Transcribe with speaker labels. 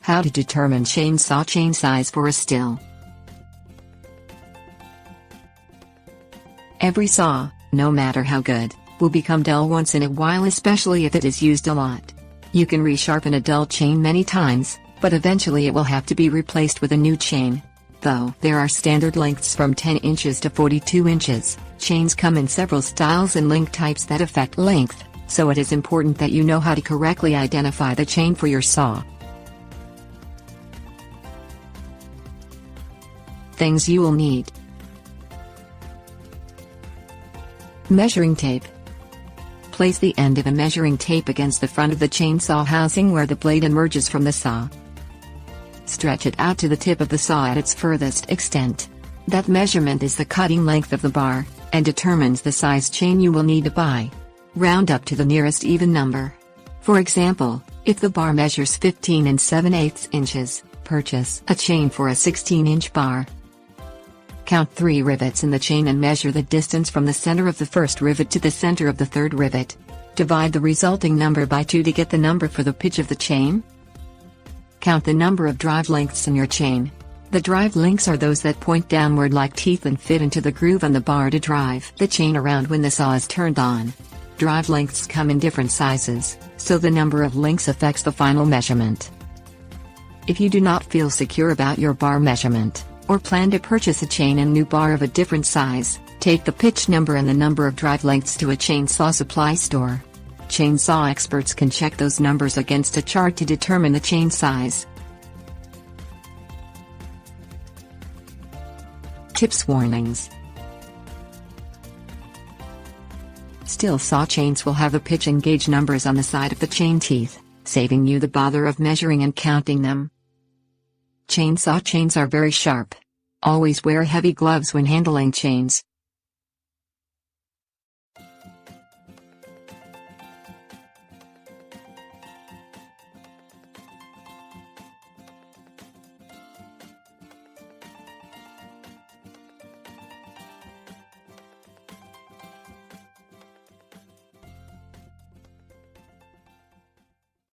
Speaker 1: How to determine chainsaw chain size for a Stihl. Every saw, no matter how good, will become dull once in a while, especially if it is used a lot. You can resharpen a dull chain many times, but eventually it will have to be replaced with a new chain. Though there are standard lengths from 10 inches to 42 inches, chains come in several styles and link types that affect length, so it is important that you know how to correctly identify the chain for your saw. Things you will need: measuring tape. Place the end of a measuring tape against the front of the chainsaw housing where the blade emerges from the saw. Stretch it out to the tip of the saw at its furthest extent. That measurement is the cutting length of the bar, and determines the size chain you will need to buy. Round up to the nearest even number. For example, if the bar measures 15 7/8 inches, purchase a chain for a 16-inch bar. Count 3 rivets in the chain and measure the distance from the center of the first rivet to the center of the third rivet. Divide the resulting number by 2 to get the number for the pitch of the chain. Count the number of drive lengths in your chain. The drive links are those that point downward like teeth and fit into the groove on the bar to drive the chain around when the saw is turned on. Drive lengths come in different sizes, so the number of links affects the final measurement. If you do not feel secure about your bar measurement, or plan to purchase a chain and new bar of a different size, take the pitch number and the number of drive lengths to a chainsaw supply store. Chainsaw experts can check those numbers against a chart to determine the chain size. Tips: warnings. Stihl saw chains will have the pitch and gauge numbers on the side of the chain teeth, saving you the bother of measuring and counting them. Chainsaw chains are very sharp. Always wear heavy gloves when handling chains,